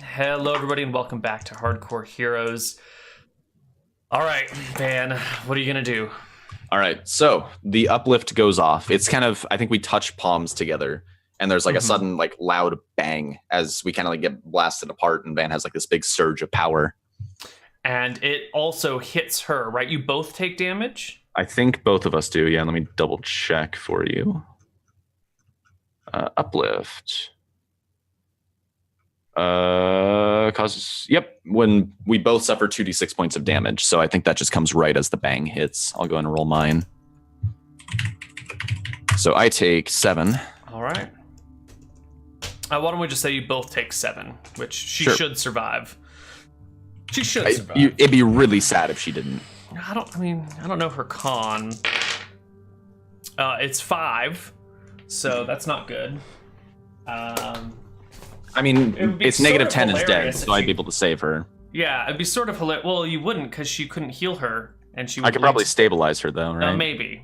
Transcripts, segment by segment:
Hello everybody and welcome back to Hardcore Heroes. Alright, Van, what are you gonna do? Alright, so the uplift goes off. It's kind of, I think we touch palms together, and there's like a sudden like loud bang as we kind of like get blasted apart, and Van has like this big surge of power. And it also hits her, right? You both take damage? I think both of us do, yeah. Let me double check for you. Uplift. Causes, yep, when we both suffer 2d6 points of damage, so I think that just comes right as the bang hits. I'll go and roll mine. So I take 7. All right. Why don't we just say you both take 7, which she should survive. She should survive. It'd be really sad if she didn't. I don't know her con. It's 5, so that's not good. I mean, it's negative 10 is dead, so I'd be able to save her. Yeah, it'd be sort of hilarious. Well, you wouldn't, because she couldn't heal her, and she would I could probably stabilize her, though, right? Maybe.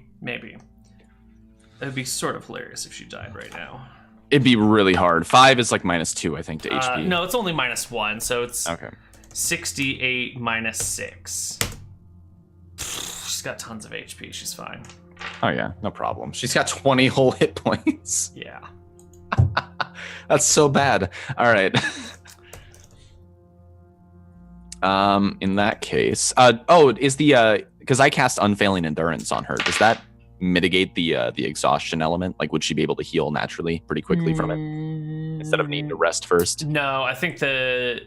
It'd be sort of hilarious if she died right now. It'd be really hard. 5 is like -2, I think, to HP. No, it's only -1, so it's okay. 68 minus 6. She's got tons of HP. She's fine. Oh, yeah, no problem. She's got 20 whole hit points. Yeah. That's so bad. All right. In that case, is the because I cast Unfailing Endurance on her. Does that mitigate the exhaustion element? Like, would she be able to heal naturally pretty quickly from it instead of needing to rest first? No, I think the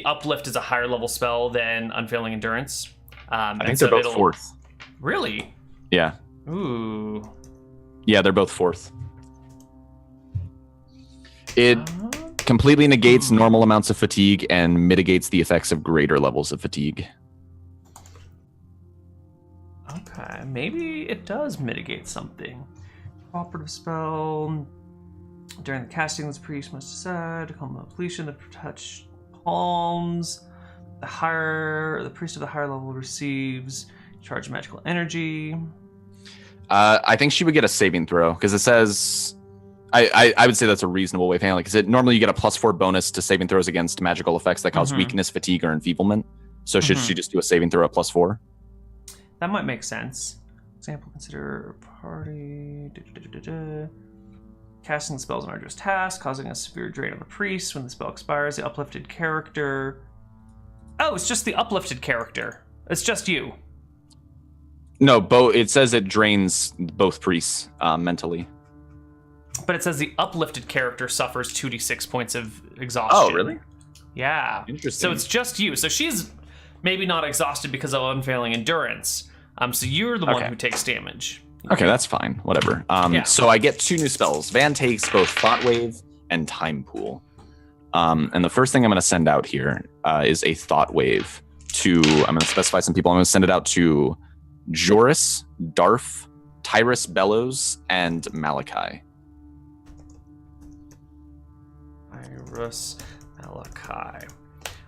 uplift is a higher level spell than Unfailing Endurance. I think they're both 4th. Really? Yeah. Ooh. Yeah, they're both 4th. It completely negates normal amounts of fatigue and mitigates the effects of greater levels of fatigue. Okay, maybe it does mitigate something. Cooperative spell. During the casting, the priest must decide to calm the depletion to touch palms. The priest of the higher level receives charge of magical energy. I think she would get a saving throw because it says. I would say that's a reasonable way of handling it, because normally you get a +4 bonus to saving throws against magical effects that cause weakness, fatigue, or enfeeblement. So should she just do a saving throw at +4? That might make sense. Example, consider party. Casting the spell's an arduous task, causing a severe drain on the priest. When the spell expires, the uplifted character... Oh, it's just the uplifted character. It's just you. No, it says it drains both priests mentally. But it says the uplifted character suffers 2d6 points of exhaustion. Oh, really? Yeah. Interesting. So it's just you. So she's maybe not exhausted because of Unfailing Endurance. So you're the one who takes damage. Okay, that's fine. Whatever. So I get 2 new spells. Van takes both Thought Wave and Time Pool. And the first thing I'm going to send out here is a Thought Wave to... I'm going to specify some people. I'm going to send it out to Joris, Darf, Tyrus Bellows, and Malachi. Malachi.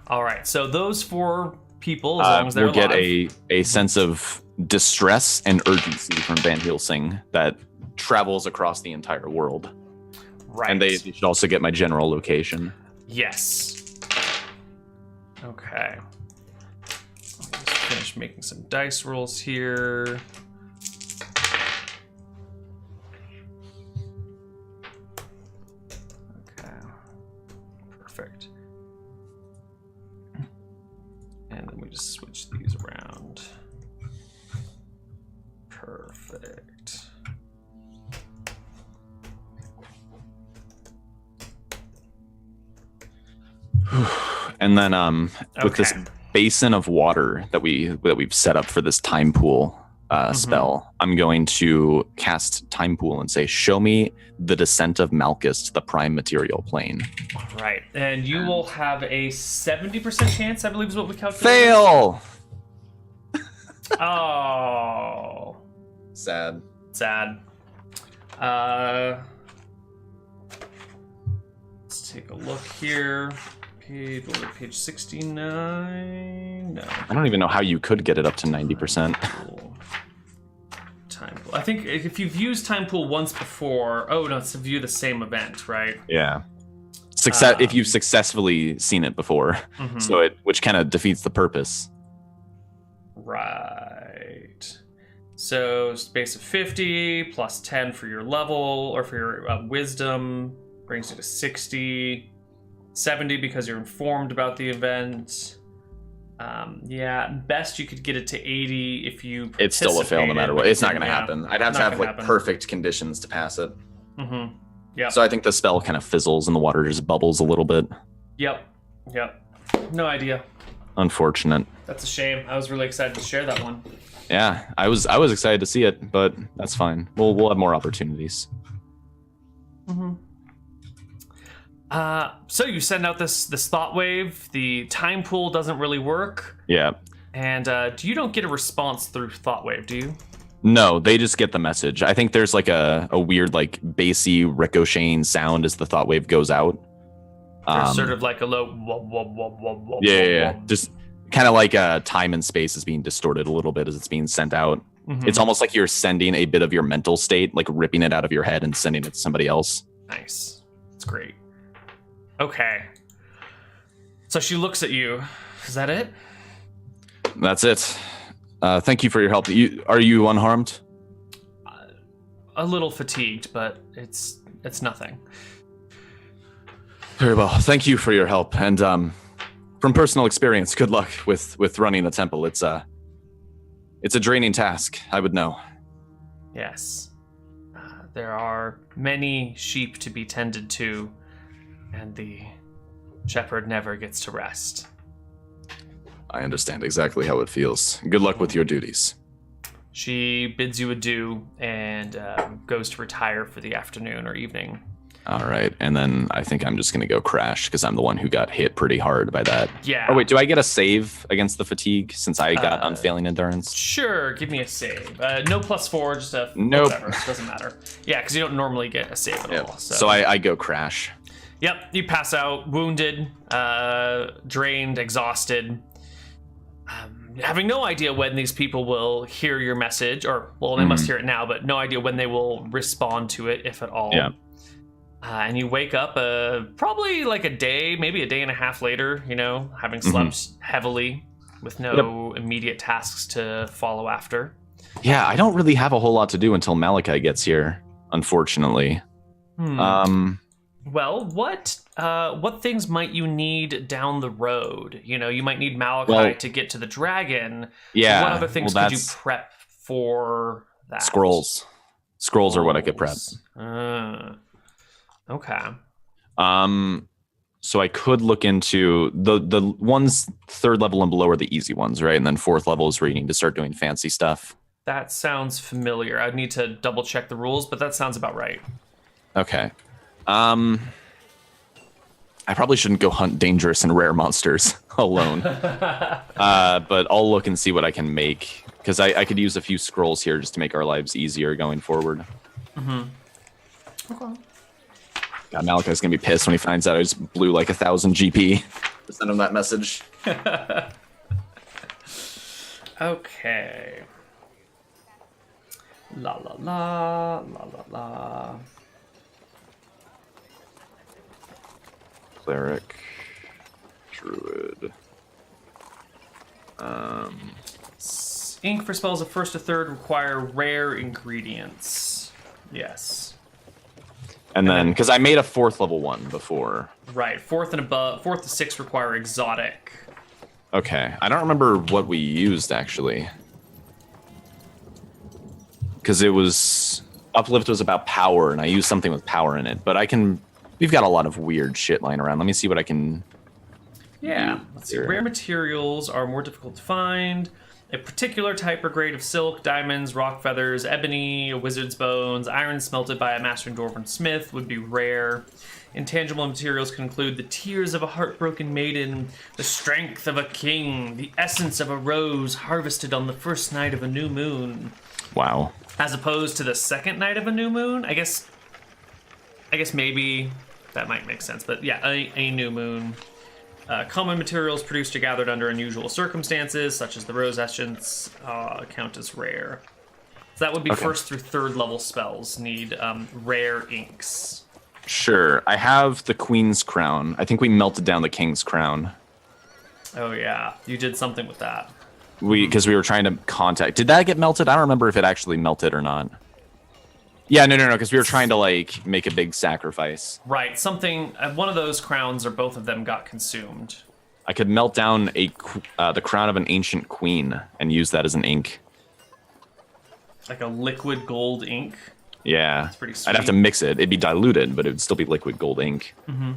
All right, so those 4 people, as long as they're will get alive, a sense of distress and urgency from Van Helsing that travels across the entire world. Right. And they should also get my general location. Yes. Okay. I'll just finish making some dice rolls here. Perfect. And then we just switch these around. Perfect. And then with this basin of water that we've set up for this time pool spell, I'm going to cast Time Pool and say, show me the descent of Malchus to the prime material plane. All right. And you will have a 70% chance, I believe is what we calculated. Fail! Oh. Sad. Let's take a look here. Page 69. No. I don't even know how you could get it up to 90%. Time pool. I think if you've used Time Pool once before, oh no, it's to view the same event, right? Yeah. if you've successfully seen it before, which kind of defeats the purpose. Right. So it's base of 50 plus 10 for your level or for your wisdom brings you to 60. 70 because you're informed about the event. Best you could get it to 80 if you participated. It's still a fail no matter what. It's not going to happen. I'd have to have like perfect conditions to pass it. Yeah. So I think the spell kind of fizzles and the water just bubbles a little bit. Yep. No idea. Unfortunate. That's a shame. I was really excited to share that one. Yeah, I was excited to see it, but that's fine. We'll have more opportunities. So you send out this thought wave. The time pool doesn't really work. Yeah. And you don't get a response through thought wave, do you? No, they just get the message. I think there's like a weird like bassy ricocheting sound as the thought wave goes out. Sort of like a low wub, wub, wub, wub, wub, yeah. wub. Just kind of like time and space is being distorted a little bit as it's being sent out. It's almost like you're sending a bit of your mental state, like ripping it out of your head and sending it to somebody else. Nice. That's great. Okay. So she looks at you. Is that it? That's it. Thank you for your help. Are you unharmed? A little fatigued, but it's nothing. Very well. Thank you for your help. And from personal experience, good luck with running the temple. It's a draining task, I would know. Yes. There are many sheep to be tended to, and the shepherd never gets to rest. I understand exactly how it feels. Good luck with your duties. She bids you adieu and goes to retire for the afternoon or evening. All right, and then I think I'm just going to go crash because I'm the one who got hit pretty hard by that. Yeah. Oh, wait, do I get a save against the fatigue since I got unfailing endurance? Sure, give me a save. No +4, just a nope. Whatever, it doesn't matter. Yeah, because you don't normally get a save at all. So I go crash. Yep, you pass out, wounded, drained, exhausted. Having no idea when these people will hear your message, or, well, they must hear it now, but no idea when they will respond to it, if at all. Yeah. And you wake up probably like a day, maybe a day and a half later, having slept heavily with no immediate tasks to follow after. Yeah, I don't really have a whole lot to do until Malachi gets here, unfortunately. Well, what things might you need down the road? You might need Malachi to get to the dragon. Yeah. What other things could you prep for that? Scrolls. Scrolls are what I could prep. Okay. So I could look into the ones 3rd level and below are the easy ones, right? And then 4th level is where you need to start doing fancy stuff. That sounds familiar. I'd need to double check the rules, but that sounds about right. Okay. I probably shouldn't go hunt dangerous and rare monsters alone. But I'll look and see what I can make, because I could use a few scrolls here just to make our lives easier going forward. Okay. God, Malachi's gonna be pissed when he finds out I just blew like 1,000 GP to send him that message. Okay. La la la, la la la. Cleric, druid. Ink for spells of 1st to 3rd require rare ingredients. Yes. And then, because I made a 4th level one before. Right, 4th and above, 4th to 6th require exotic. Okay, I don't remember what we used actually. Because it was, uplift was about power, and I used something with power in it. But we've got a lot of weird shit lying around. Let me see what I can. Yeah, let's see. Rare materials are more difficult to find. A particular type or grade of silk, diamonds, rock feathers, ebony, a wizard's bones, iron smelted by a master dwarven smith would be rare. Intangible materials can include the tears of a heartbroken maiden, the strength of a king, the essence of a rose harvested on the first night of a new moon. Wow. As opposed to the second night of a new moon? I guess maybe that might make sense, but yeah, a new moon. Common materials produced or gathered under unusual circumstances, such as the rose essence, count as rare. So that would be 1st through 3rd level spells need rare inks. Sure. I have the queen's crown. I think we melted down the king's crown. Oh yeah, you did something with that. Because we were trying to contact. Did that get melted? I don't remember if it actually melted or not. Yeah, no, because we were trying to like make a big sacrifice. Right, something. One of those crowns or both of them got consumed. I could melt down the crown of an ancient queen and use that as an ink. Like a liquid gold ink. Yeah, that's pretty sweet. I'd have to mix it. It'd be diluted, but it would still be liquid gold ink. Mm-hmm.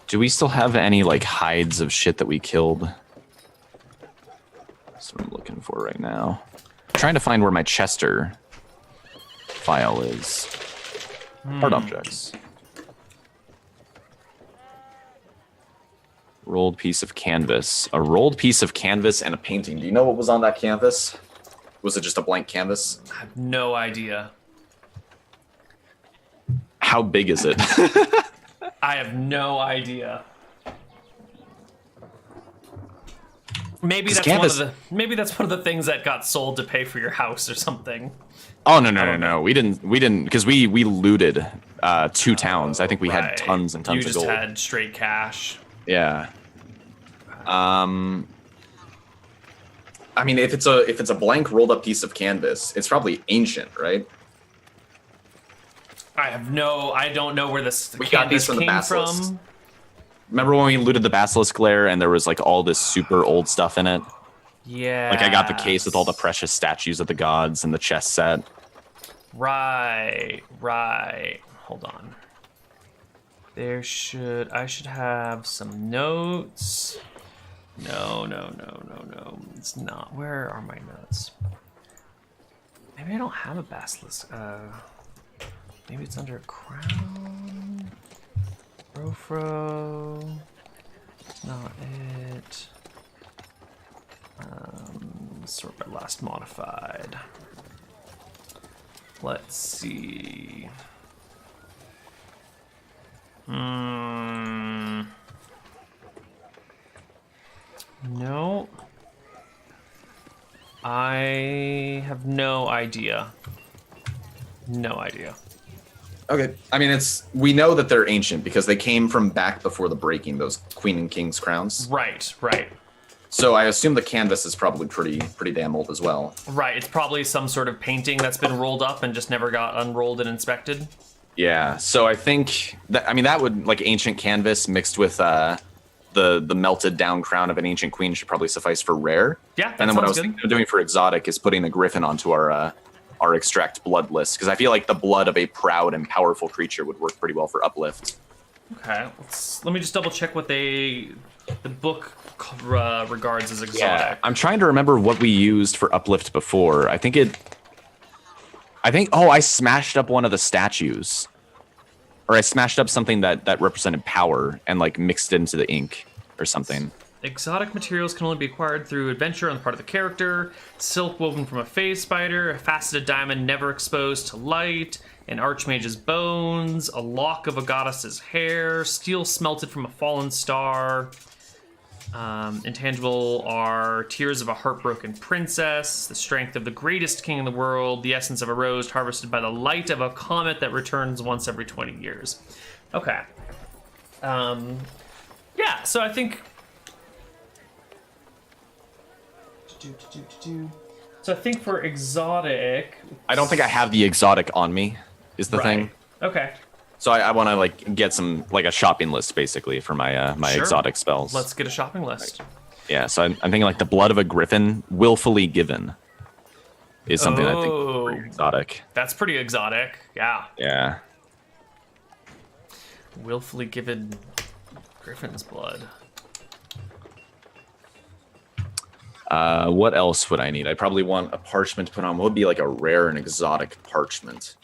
Do we still have any like hides of shit that we killed? That's what I'm looking for right now. I'm trying to find where my Chester file is. Hard objects. Rolled piece of canvas. A rolled piece of canvas and a painting. Do you know what was on that canvas? Was it just a blank canvas? I have no idea. How big is it? I have no idea. Maybe that's one of the things that got sold to pay for your house or something. Oh no. We didn't because we looted 2 towns. I think we had tons and tons of gold. You just had straight cash. Yeah. I mean, if it's a blank rolled up piece of canvas, it's probably ancient, right? I don't know where this we got these from the came basilisk. from. Remember when we looted the basilisk lair and there was like all this super old stuff in it? Yeah. Like I got the case with all the precious statues of the gods and the chess set. Right. Hold on. I should have some notes. No. It's not. Where are my notes? Maybe I don't have a basilisk. Maybe it's under a crown. Rofro. It's not it. Sort by last modified. Let's see. No. I have no idea. No idea. Okay. I mean, we know that they're ancient because they came from back before the breaking, those queen and king's crowns. Right. So I assume the canvas is probably pretty damn old as well. Right. It's probably some sort of painting that's been rolled up and just never got unrolled and inspected. Yeah. So I think that would like ancient canvas mixed with the melted down crown of an ancient queen should probably suffice for rare. Yeah. And then what I was thinking of doing for exotic is putting a griffin onto our extract blood list because I feel like the blood of a proud and powerful creature would work pretty well for uplift. Okay, let me just double check what the book regards as exotic. Yeah, I'm trying to remember what we used for uplift before. I think I smashed up one of the statues, or I smashed up something that represented power and like mixed it into the ink or something. Exotic materials can only be acquired through adventure on the part of the character. Silk woven from a phase spider, a faceted diamond never exposed to light, an archmage's bones, a lock of a goddess's hair, steel smelted from a fallen star. Intangible are tears of a heartbroken princess, the strength of the greatest king in the world, the essence of a rose harvested by the light of a comet that returns once every 20 years. Okay. Yeah, so I think... So I think for exotic... I don't think I have the exotic on me, is the thing. Okay. So I want to like get some like a shopping list basically for my Sure. exotic spells. Let's get a shopping list. Yeah, so I'm thinking like the blood of a griffin, willfully given, is something I think is pretty exotic. That's pretty exotic. Yeah. Yeah. Willfully given griffin's blood. What else would I need? I probably want a parchment to put on. What would be like a rare and exotic parchment?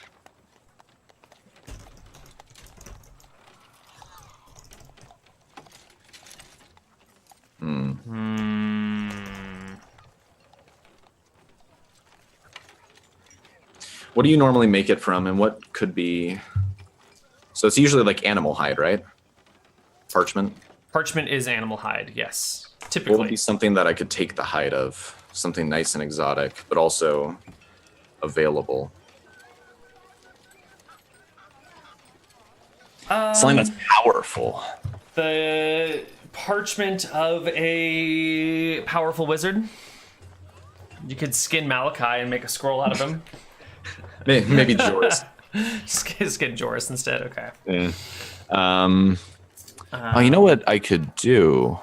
What do you normally make it from, and what could be... So it's usually like animal hide, right? Parchment? Parchment is animal hide, yes. typically. What would be something that I could take the height of? Something nice and exotic, but also available. Something that's powerful. The parchment of a powerful wizard. You could skin Malachi and make a scroll out of him. Maybe Joris. Skin Joris instead. Okay. Yeah. You know what I could do?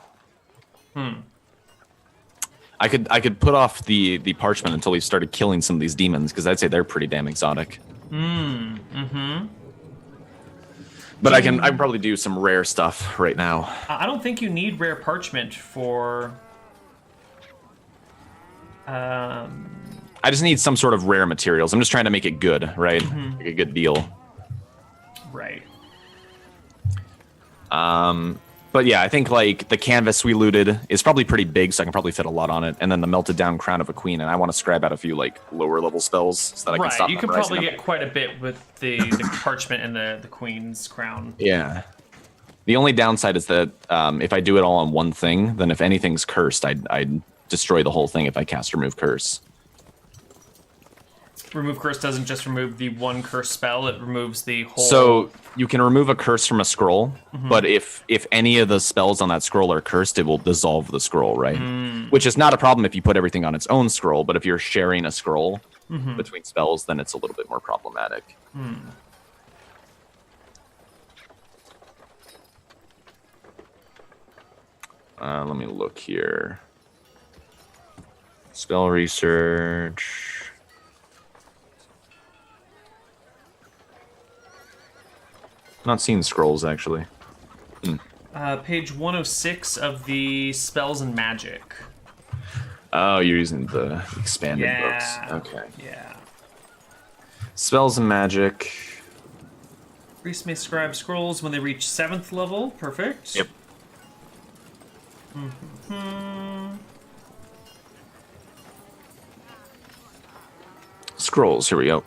I could put off the parchment until we started killing some of these demons, because I'd say they're pretty damn exotic. But I can probably do some rare stuff right now. I don't think you need rare parchment for. I just need some sort of rare materials. I'm just trying to make it good, right? Like a good deal. Right. But yeah, I think like the canvas we looted is probably pretty big, so I can probably fit a lot on it. And then the melted down crown of a queen, and I want to scribe out a few like lower level spells so that I can stop. You could probably get quite a bit with the parchment and the queen's crown. Yeah. The only downside is that if I do it all on one thing, then if anything's cursed, I'd destroy the whole thing if I cast Remove Curse. Remove Curse doesn't just remove the one curse spell, it removes the whole... So you can remove a curse from a scroll, but if any of the spells on that scroll are cursed, it will dissolve the scroll, right? Which is not a problem if you put everything on its own scroll, but if you're sharing a scroll between spells, then it's a little bit more problematic. Let me look here. Spell research... Not seeing scrolls, actually. Page 106 of the Spells and Magic. Oh, you're using the expanded books. Okay. Yeah. Spells and Magic. Priests may scribe scrolls when they reach 7th level. Perfect. Yep. Scrolls, here we go.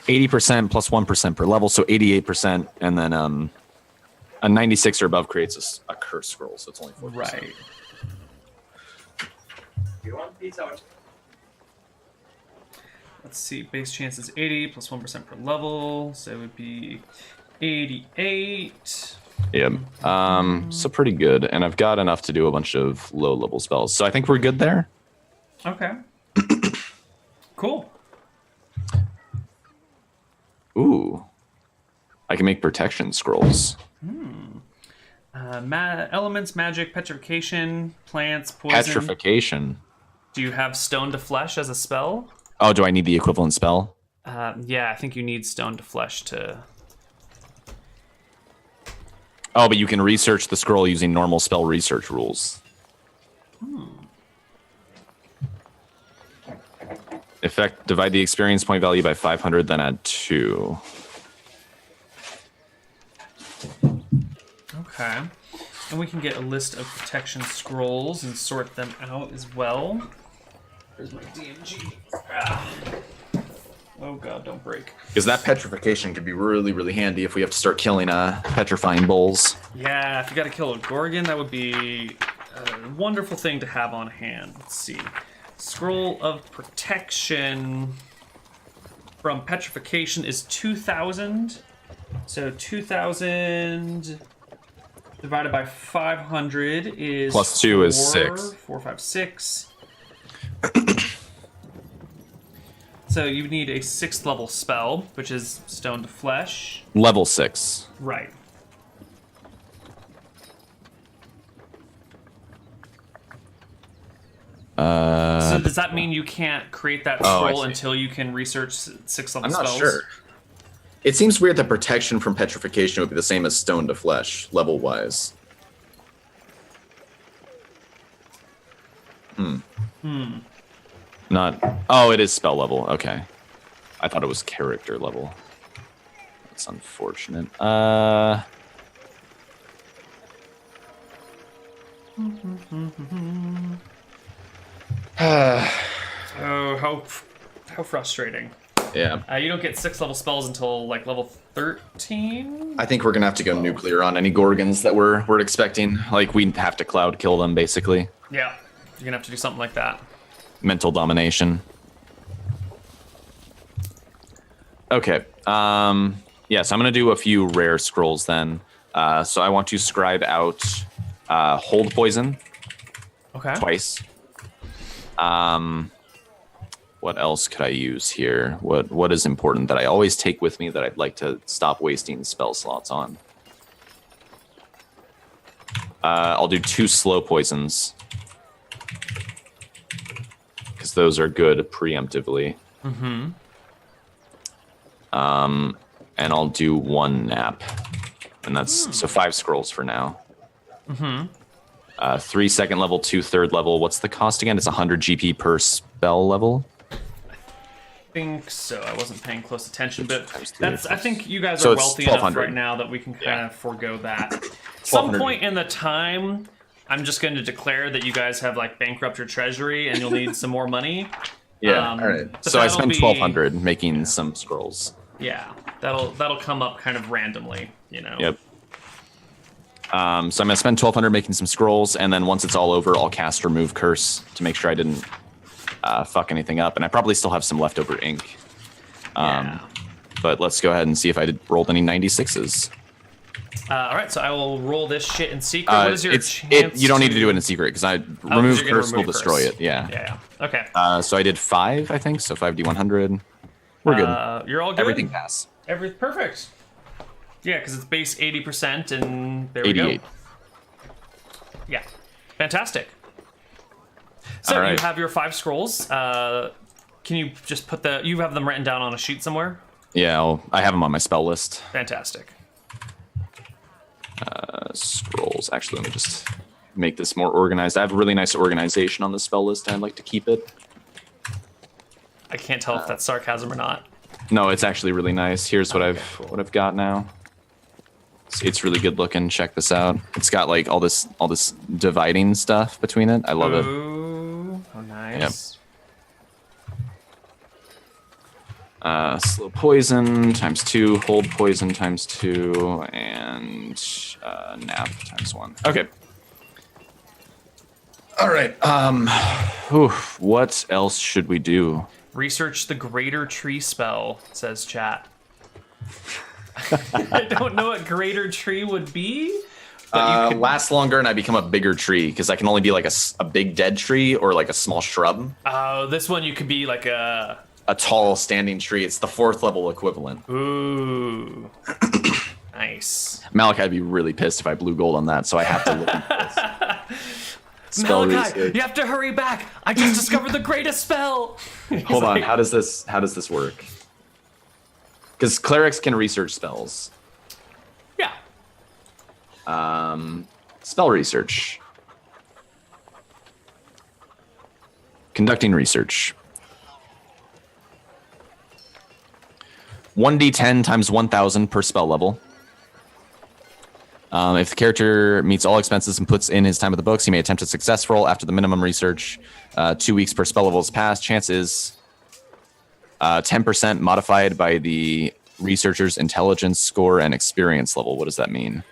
80% plus 1% per level, so 88%, and then a 96 or above creates a curse scroll, so it's only 4%. Right. You want pizza? Let's see, base chance is 80 plus 1% per level, so it would be 88. Yep. So pretty good, and I've got enough to do a bunch of low-level spells, so I think we're good there. Okay. Cool. Ooh. I can make protection scrolls. Elements, magic, petrification, plants, poison. Petrification. Do you have stone to flesh as a spell? Oh, do I need the equivalent spell? Yeah, I think you need stone to flesh to... Oh, but you can research the scroll using normal spell research rules. Effect, divide the experience point value by 500, then add 2. Okay. And we can get a list of protection scrolls and sort them out as well. Where's my DMG? Oh god, don't break. Because that petrification could be really, really handy if we have to start killing petrifying bulls. Yeah, if you gotta kill a Gorgon, that would be a wonderful thing to have on hand. Let's see. Scroll of Protection from Petrification is 2,000. So 2,000 divided by 500 is... Plus 2 is 6. 4, 5, 6. So you need a 6th level spell, which is Stone to Flesh. Level 6. Right. So does that mean you can't create that scroll until you can research 6th level spells? I'm not sure. It seems weird that protection from petrification would be the same as stone to flesh, level-wise. Not... Oh, it is spell level. Okay. I thought it was character level. That's unfortunate. Oh, how frustrating. Yeah. You don't get 6th level spells until like level 13. I think we're gonna have to go nuclear on any Gorgons that we're expecting. Like we have to cloud kill them basically. Yeah, you're gonna have to do something like that. Mental domination. Okay. Yes, I'm gonna do a few rare scrolls then. So I want to scribe out hold poison. Okay. Twice. What else could I use here? What is important that I always take with me that I'd like to stop wasting spell slots on? I'll do 2 slow poisons. Because those are good preemptively. Mm-hmm. And I'll do 1 nap. And that's so 5 scrolls for now. Mm-hmm. 3 second level, 2 third level. What's the cost again? It's 100 GP per spell level. I think so. I wasn't paying close attention, but that's. I think you guys So are it's wealthy enough 1200. right now that we can kind of forego that. 1200. Some point in the time, I'm just going to declare that you guys have like bankrupt your treasury and you'll need some more money. Yeah. All right. So I spent 1200 making some scrolls. Yeah, that'll come up kind of randomly, you know. Yep. So I'm gonna spend 1200 making some scrolls, and then once it's all over, I'll cast Remove Curse to make sure I didn't fuck anything up, and I probably still have some leftover ink. Yeah. But let's go ahead and see if I rolled any 96s. All right, so I will roll this shit in secret. What is your chance? You don't need to do it in secret because Remove Curse will destroy it. Yeah. Yeah. Okay. So I did 5, I think. So 5d100. We're good. You're all good. Everything pass. Perfect. Yeah, because it's base 80%, and there we 88. go. Yeah, fantastic. So All right. you have your 5 scrolls. Can you just put you have them written down on a sheet somewhere? Yeah, I have them on my spell list. Fantastic. Scrolls. Actually, let me just make this more organized. I have really nice organization on the spell list, and I'd like to keep it. I can't tell if that's sarcasm or not. No, it's actually really nice. Here's what I've got now. It's really good looking. Check this out. It's got like all this dividing stuff between it. I love it. Ooh, oh nice. Yep. Slow poison ×2, hold poison ×2, and nap ×1. Okay. All right. What else should we do? Research the Greater Tree spell, says chat. I don't know what Greater Tree would be. But you could... Last longer and I become a bigger tree because I can only be like a big dead tree or like a small shrub. Oh, this one you could be like a tall standing tree. It's the 4th level equivalent. Ooh. Nice. Malachi would be really pissed if I blew gold on that, so I have to look at this. Spell Malachi, research. you have to hurry back. I just discovered the greatest spell. Hold on. How does this work? Because clerics can research spells. Yeah. Spell research. Conducting research. 1d10 × 1000 per spell level. If the character meets all expenses and puts in his time at the books, he may attempt a success roll after the minimum research. 2 weeks per spell level is passed. Chance is 10% modified by the researcher's intelligence score and experience level. What does that mean?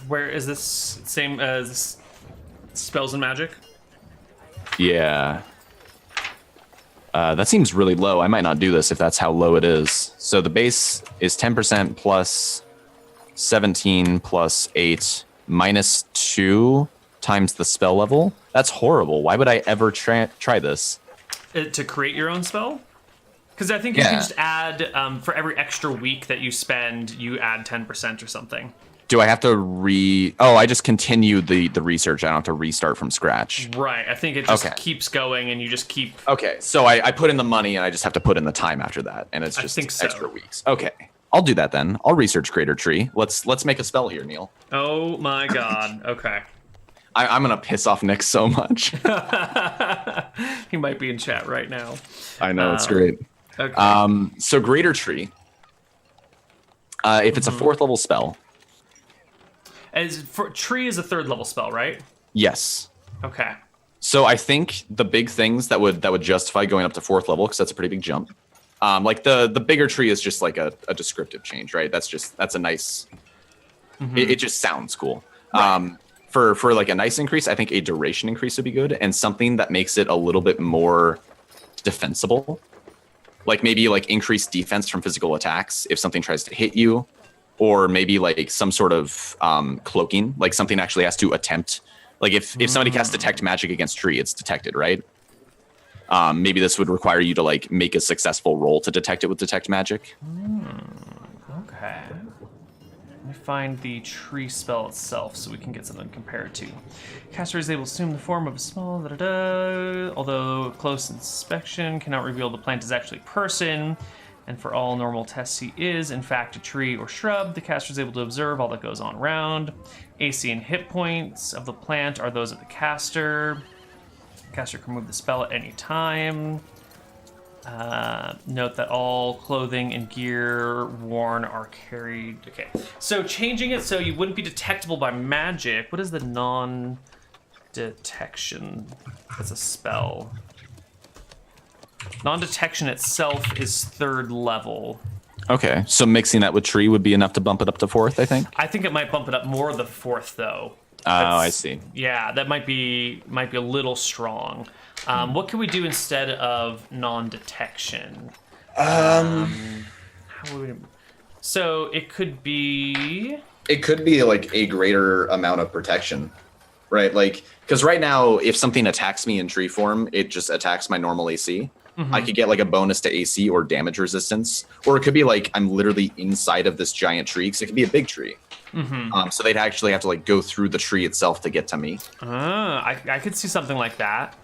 Where is this same as spells and magic? Yeah. That seems really low. I might not do this if that's how low it is. So the base is 10% plus 17 plus 8 minus 2 times the spell level. That's horrible. Why would I ever try this? To create your own spell? Because I think you can just add, for every extra week that you spend, you add 10% or something. Do I have to I just continue the research. I don't have to restart from scratch. Right. I think it just keeps going and you just keep... Okay, so I put in the money and I just have to put in the time after that. And it's just extra weeks. Okay, I'll do that then. I'll research Greater Tree. Let's make a spell here, Neal. Oh my god. Okay. I'm going to piss off Nick so much. He might be in chat right now. I know, it's great. Okay. So Greater Tree, if it's a 4th level spell... Tree is a 3rd level spell, right? Yes. Okay. So I think the big things that would justify going up to 4th level, because that's a pretty big jump. Like the bigger tree is just like a descriptive change, right? That's a nice. It just sounds cool. Right. For like a nice increase, I think a duration increase would be good, and something that makes it a little bit more defensible. Like maybe like increased defense from physical attacks if something tries to hit you, or maybe like some sort of cloaking, like something actually has to attempt. Like if somebody casts detect magic against tree, it's detected, right? Maybe this would require you to like make a successful roll to detect it with detect magic. Okay. Let me find the tree spell itself so we can get something to compare it to. Caster is able to assume the form of a small although close inspection cannot reveal the plant is actually a person. And for all normal tests, he is, in fact, a tree or shrub. The caster is able to observe all that goes on around. AC and hit points of the plant are those of the caster. The caster can remove the spell at any time. Note that all clothing and gear worn are carried. Okay, so changing it so you wouldn't be detectable by magic. What is the non-detection as a spell? Non-detection itself is 3rd level. Okay, so mixing that with tree would be enough to bump it up to 4th, I think? I think it might bump it up more the 4th, though. Oh, I see. Yeah, that might be a little strong. What can we do instead of non-detection? So it could be... It could be like a greater amount of protection, right? Like, because right now, if something attacks me in tree form, it just attacks my normal AC. I could get like a bonus to AC or damage resistance, or it could be like I'm literally inside of this giant tree, because it could be a big tree. So they'd actually have to like go through the tree itself to get to me. I could see something like that.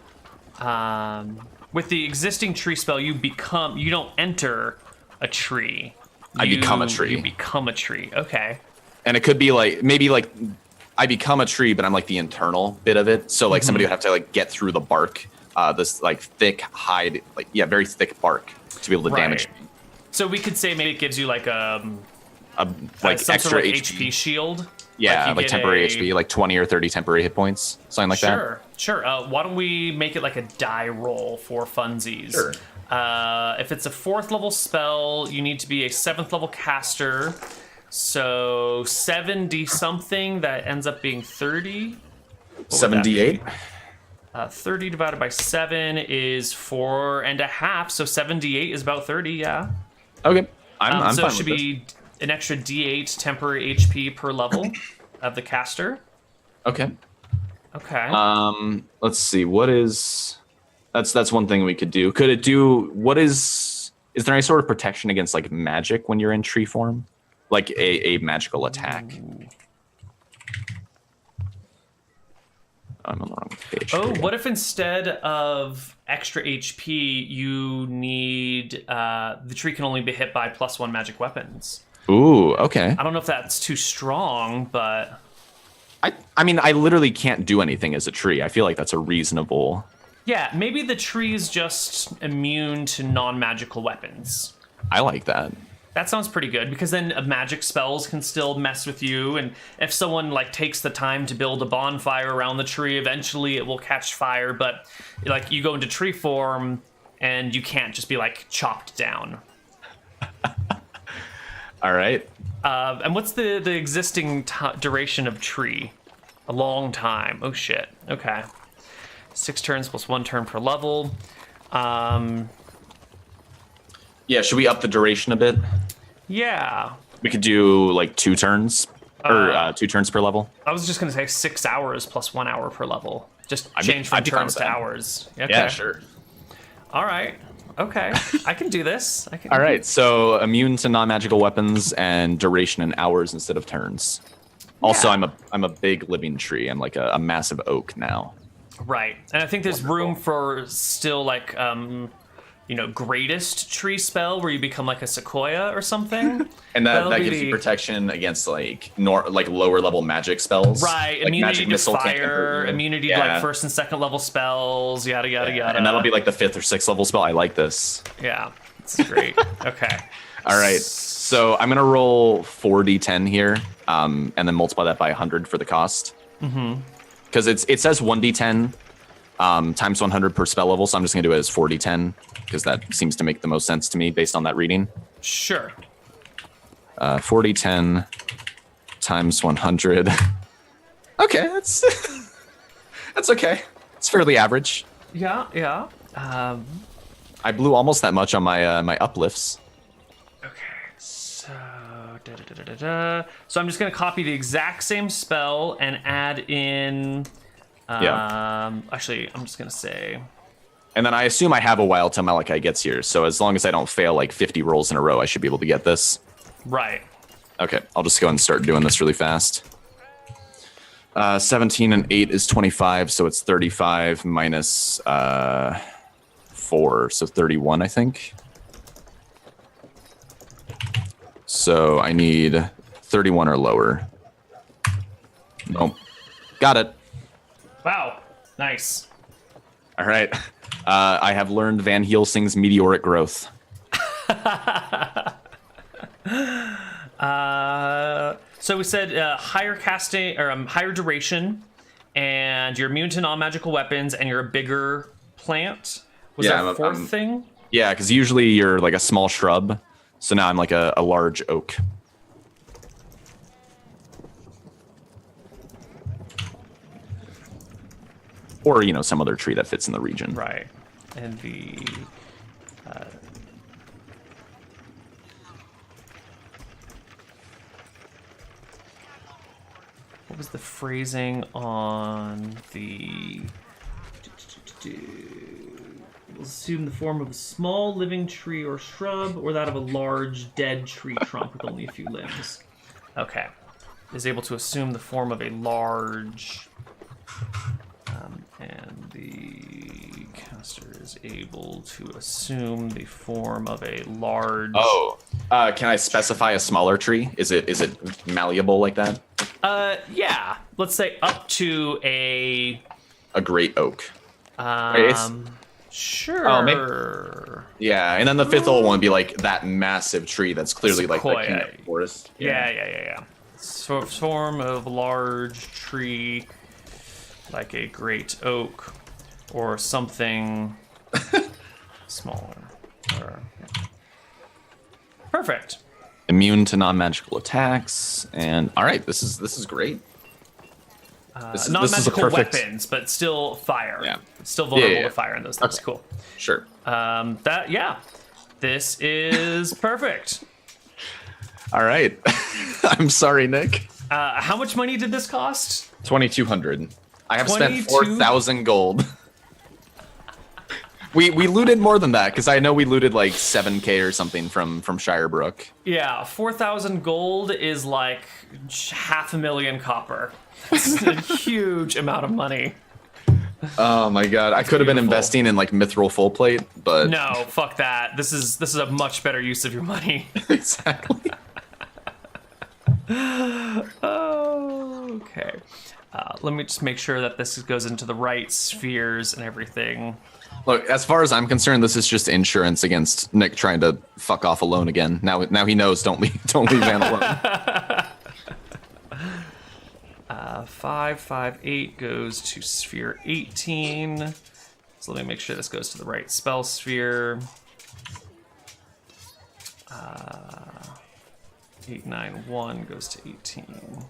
With the existing tree spell, you don't enter a tree. I become a tree. You become a tree. Okay. And it could be like maybe like I become a tree, but I'm like the internal bit of it. So like somebody would have to like get through the bark. This like thick hide, like very thick bark to be able to damage me. So we could say maybe it gives you like like some extra sort of HP shield. Yeah, like temporary HP, like 20 or 30 temporary hit points, something like that. Sure. Why don't we make it like a die roll for funsies? Sure. If it's a 4th level spell, you need to be a 7th level caster. So 7d something that ends up being 30. 7d8. 30 divided by 7 is 4.5, so 7d8 is about 30, yeah. Okay, I'm so fine it should with be an extra d8 temporary HP per level of the caster. Okay. Okay. Let's see. What is? That's one thing we could do. Could it do? What is? Is there any sort of protection against like magic when you're in tree form, like a magical attack? I'm on the wrong page. Oh, what if instead of extra HP, you need the tree can only be hit by +1 magic weapons? Ooh, okay. I don't know if that's too strong, but I mean, I literally can't do anything as a tree. I feel like that's a reasonable. Yeah, maybe the tree is just immune to non-magical weapons. I like that. That sounds pretty good, because then magic spells can still mess with you, and if someone like takes the time to build a bonfire around the tree, eventually it will catch fire, but like you go into tree form and you can't just be like chopped down. All right. And what's the existing duration of tree? A long time. Oh shit. Okay. 6 turns plus 1 turn per level. Yeah, should we up the duration a bit? Yeah. We could do like 2 turns, or 2 turns per level. I was just gonna say 6 hours plus 1 hour per level. Just change from turns to hours. Okay. Yeah, sure. All right. Okay. I can do this. All right. So immune to non-magical weapons and duration in hours instead of turns. Also, I'm a big living tree. I'm like a massive oak now. Right. And I think there's room for still like greatest tree spell where you become like a sequoia or something. And that gives you protection against like lower level magic spells. Right, like immunity to fire, immunity to like 1st and 2nd level spells, yada yada yada. And that'll be like the 5th or 6th level spell. I like this. Yeah, this is great. Okay. All right. So I'm gonna roll 4d10 here, and then multiply that by 100 for the cost. Mm-hmm. Because it says 1d10 times 100 per spell level. So I'm just gonna do it as 40-10 because that seems to make the most sense to me based on that reading. Sure. 40-10 times 100. Okay, that's that's okay. It's fairly average. Yeah. I blew almost that much on my my uplifts. Okay, so so I'm just gonna copy the exact same spell and add in. Actually, I'm just gonna say. And then I assume I have a while till Malachi gets here. So as long as I don't fail like 50 rolls in a row, I should be able to get this. Right. Okay, I'll just go and start doing this really fast. 17 and 8 is 25, so it's 35 minus 4, so 31, I think. So I need 31 or lower. Nope. Got it. Wow. Nice. All right. I have learned Van Helsing's meteoric growth. So we said higher casting or higher duration, and you're immune to non-magical weapons, and you're a bigger plant. Was that a fourth thing? Yeah, because usually you're like a small shrub, so now I'm like a large oak. Or, you know, some other tree that fits in the region. Right. And the... what was the phrasing on the... We'll assume the form of a small living tree or shrub, or that of a large dead tree trunk with only a few limbs. Okay. Is able to assume the form of a large... and the caster is able to assume the form of a large... Oh, can I specify a smaller tree? Is it malleable like that? Yeah. Let's say up to a great oak. Sure. Oh, maybe. Yeah, and then the fifth one would be like that massive tree that's clearly like the king of the forest. Yeah. So form of large tree, like a great oak, or something smaller. Perfect. Immune to non-magical attacks, and all right, this is great. Non-magical weapons, but still fire. Yeah. It's still vulnerable to fire, and those things. Okay. Cool. Sure. This is perfect. All right. I'm sorry, Nick. How much money did this cost? 2,200. I have spent 4,000 gold. We looted more than that because I know we looted like 7K or something from Shirebrook. Yeah, 4,000 gold is like 500,000 copper. It's a huge amount of money. Oh my god, I could have been investing in like Mithril full plate, but no, fuck that. This is a much better use of your money. Exactly. Okay. Let me just make sure that this goes into the right spheres and everything. Look, as far as I'm concerned, this is just insurance against Nick trying to fuck off alone again. Now he knows. Don't leave Van alone. 5, 5, 8 goes to sphere 18. So let me make sure this goes to the right spell sphere. 8, 9, 1 goes to 18.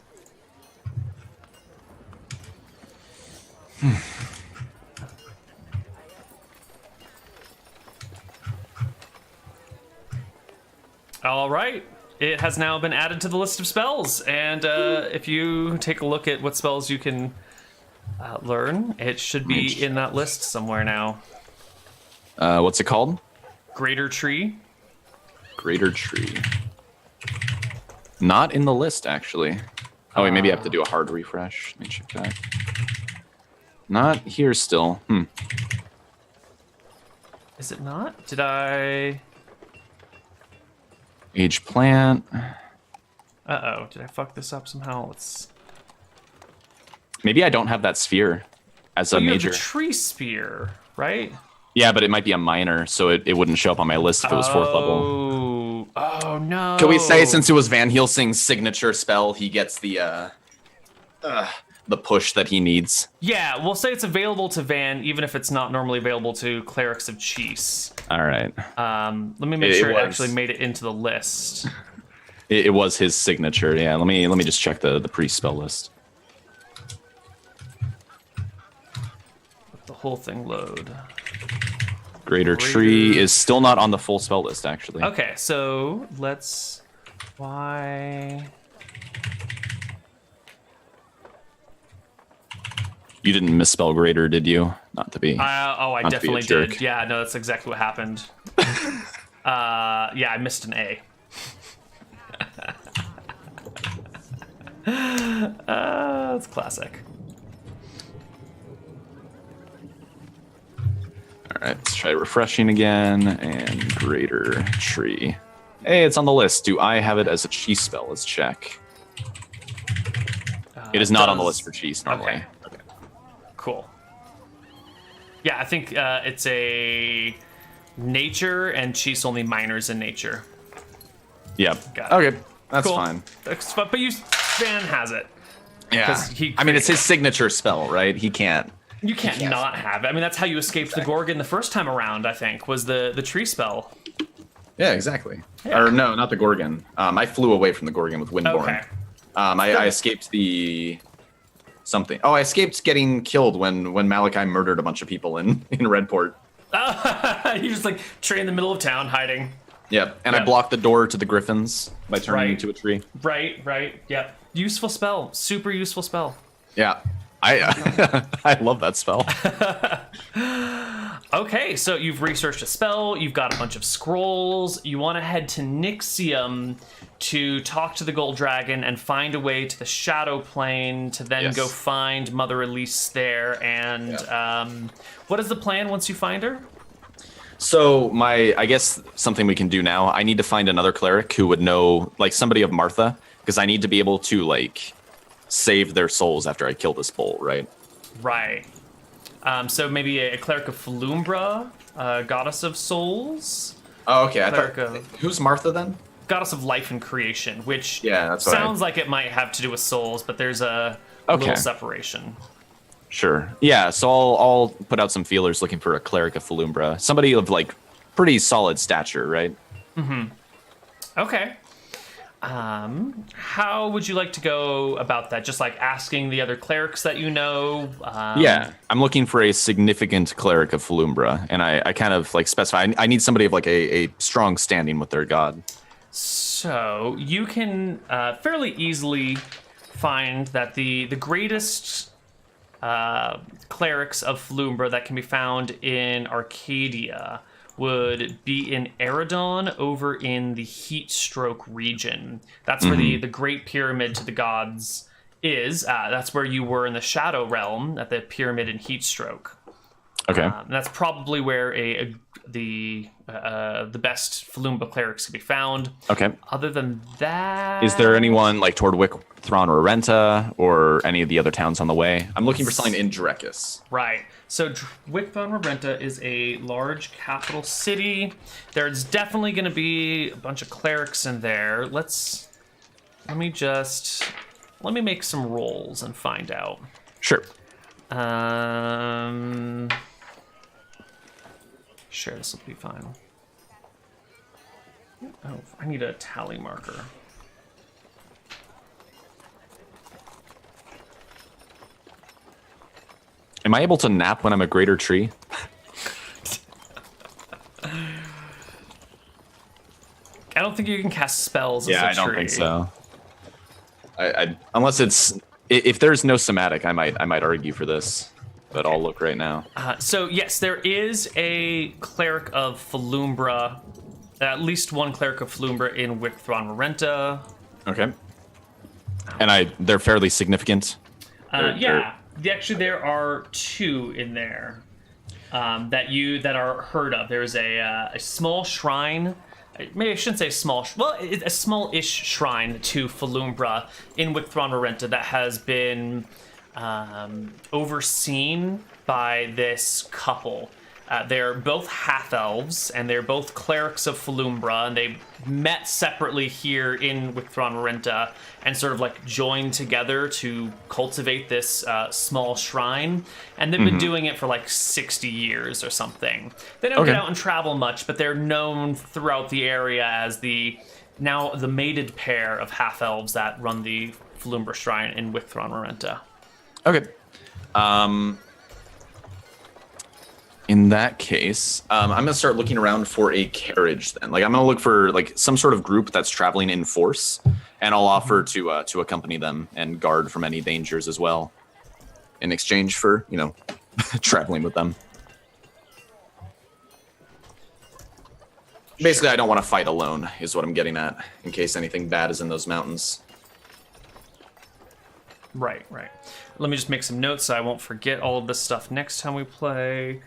All right. It has now been added to the list of spells, and if you take a look at what spells you can learn, it should be in that list somewhere now. What's it called? Greater Tree. Greater Tree. Not in the list, actually. Oh, wait, maybe I have to do a hard refresh. Let me check that. Not here still. Is it not? Did I... Age plant. Uh-oh, did I fuck this up somehow? Let's... Maybe I don't have that sphere as a major. You have the tree spear, right? Yeah, but it might be a minor, so it wouldn't show up on my list if it was 4th level. Oh, no. Can we say since it was Van Helsing's signature spell, he gets the the push that he needs. Yeah, we'll say it's available to Van, even if it's not normally available to clerics of Cheese. All right. Let me make sure it actually made it into the list. It was his signature. Yeah. Let me just check the priest spell list. Let the whole thing load. Greater Tree is still not on the full spell list, actually. Okay, so let's... Why... You didn't misspell greater, did you? Not to be. I definitely did. Yeah, no, that's exactly what happened. Yeah, I missed an A. That's classic. All right, let's try refreshing again, and Greater Tree. Hey, it's on the list. Do I have it as a cheese spell? Let's check. It is not on the list for cheese normally. Okay. Cool. Yeah, I think it's a nature, and cheese only minors in nature. Yep. Got it. Okay, that's Cool. fine. But Van has it. Yeah. I mean, it's his signature spell, right? He can't. You can't not have it. I mean, that's how you escaped the Gorgon the first time around, I think, was the tree spell. Yeah, exactly. Yeah. Or no, not the Gorgon. I flew away from the Gorgon with Windborn. Okay. I escaped the something. Oh, I escaped getting killed when Malachi murdered a bunch of people in Redport. You just like tree in the middle of town hiding. Yep, and I blocked the door to the Griffins by turning into a tree. Right. Yep. Useful spell. Super useful spell. Yeah. I love that spell. Okay, so you've researched a spell, you've got a bunch of scrolls, you want to head to Nixium to talk to the Gold Dragon and find a way to the Shadow Plane to then go find Mother Elise there. And what is the plan once you find her? So I guess something we can do now, I need to find another cleric who would know, like somebody of Martha, because I need to be able to like save their souls after I kill this bull, right? Right. So maybe a cleric of Falumbra, goddess of souls. Oh, okay. Who's Martha then? Goddess of life and creation, which that's sounds like it might have to do with souls, but there's a little separation. Sure. Yeah, so I'll put out some feelers looking for a cleric of Falumbra. Somebody of like pretty solid stature, right? Mm-hmm. Okay. How would you like to go about that? Just like asking the other clerics that you know? Yeah, I'm looking for a significant cleric of Falumbra, and I kind of like specify I need somebody of like a strong standing with their god. So you can fairly easily find that the greatest clerics of Falumbra that can be found in Arcadia would be in Eridon over in the Heat Stroke region. That's where the Great Pyramid to the Gods is. That's where you were in the Shadow Realm at the Pyramid in Heat Stroke. Okay. That's probably where the best Falumbra clerics can be found. Okay. Other than that... Is there anyone like toward Wicthron or Renta or any of the other towns on the way? I'm looking for something in Drekus. Right. So Wicthron Renta is a large capital city. There's definitely going to be a bunch of clerics in there. Let me make some rolls and find out. Sure. Sure, this will be fine. Oh, I need a tally marker. Am I able to nap when I'm a greater tree? I don't think you can cast spells as a tree. Yeah, I don't think so. Unless if there's no somatic, I might argue for this, but I'll look right now. So yes, there is a cleric of Falumbra, at least one cleric of Falumbra in Wicthron Renta. Okay. And they're fairly significant. Actually, there are two in there that are heard of. There's a small shrine. Maybe I shouldn't say small. Well, it's a small-ish shrine to Falumbra in Wicthron Renta that has been overseen by this couple. They're both half-elves, and they're both clerics of Falumbra, and they met separately here in Wicthron Marenta and sort of like joined together to cultivate this small shrine. And they've been doing it for like 60 years or something. They don't get out and travel much, but they're known throughout the area as the mated pair of half-elves that run the Falumbra Shrine in Wicthron Marenta. Okay. In that case, I'm going to start looking around for a carriage then. Like, I'm going to look for, like, some sort of group that's traveling in force, and I'll offer to accompany them and guard from any dangers as well in exchange for, you know, traveling with them. Basically, I don't want to fight alone, is what I'm getting at, in case anything bad is in those mountains. Right. Let me just make some notes so I won't forget all of this stuff next time we play.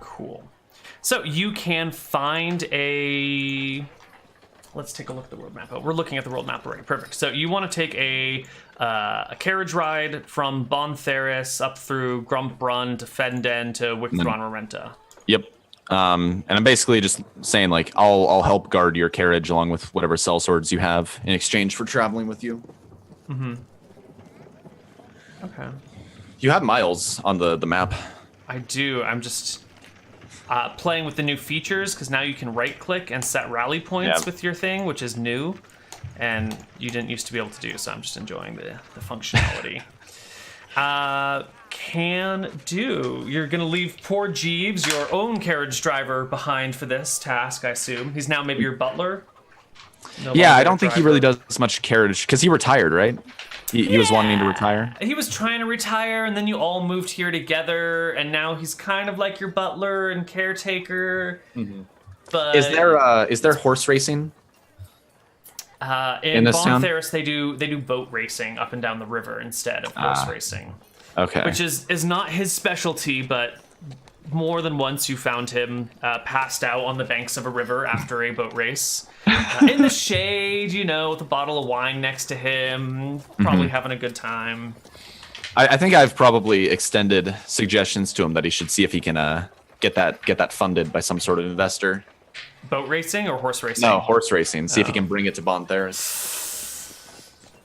Cool. So you can find a... Let's take a look at the world map. Oh, we're looking at the world map already. Perfect. So you want to take a carriage ride from Bontheris up through Grumpbrunn to Fenden to Wicthron Marenta. Yep. And I'm basically just saying, like, I'll help guard your carriage along with whatever sellswords you have in exchange for traveling with you. Okay. You have miles on the map. I do. I'm just playing with the new features because now you can right-click and set rally points with your thing, which is new, and you didn't used to be able to do. So I'm just enjoying the functionality. Can do. You're gonna leave poor Jeeves, your own carriage driver, behind for this task, I assume. He's now maybe your butler. Yeah, I don't think he really does much carriage because he retired, right? He was wanting to retire. He was trying to retire, and then you all moved here together, and now he's kind of like your butler and caretaker. But is there horse racing? In Bontheris, they do boat racing up and down the river instead of horse racing. Okay. Which is not his specialty, but more than once you found him passed out on the banks of a river after a boat race. In the shade, you know, with a bottle of wine next to him, probably having a good time. I think I've probably extended suggestions to him that he should see if he can get that funded by some sort of investor. Boat racing or horse racing? No, horse racing. See if he can bring it to Bontheris.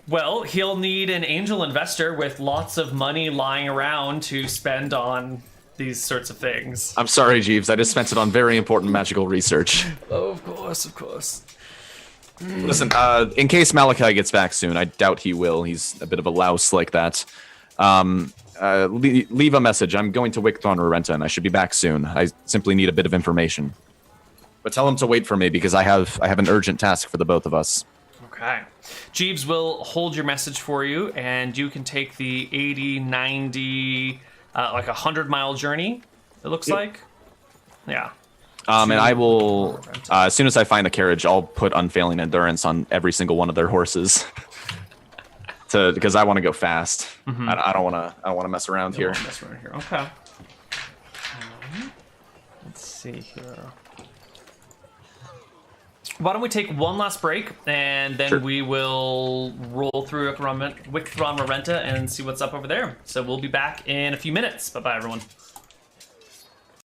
Well, he'll need an angel investor with lots of money lying around to spend on these sorts of things. I'm sorry, Jeeves. I just spent it on very important magical research. Oh, of course. Listen, in case Malachi gets back soon, I doubt he will. He's a bit of a louse like that. Leave a message. I'm going to Wicthron Marenta, and I should be back soon. I simply need a bit of information. But tell him to wait for me because I have an urgent task for the both of us. Okay. Jeeves will hold your message for you, and you can take the 80, 90, like 100-mile journey, it looks like. Yeah. And I will, as soon as I find a carriage, I'll put unfailing endurance on every single one of their horses. Because I want to go fast. I don't want to mess around here. Okay. Let's see here. Why don't we take one last break, and then we will roll through Wicthron Marenta and see what's up over there. So we'll be back in a few minutes. Bye-bye, everyone.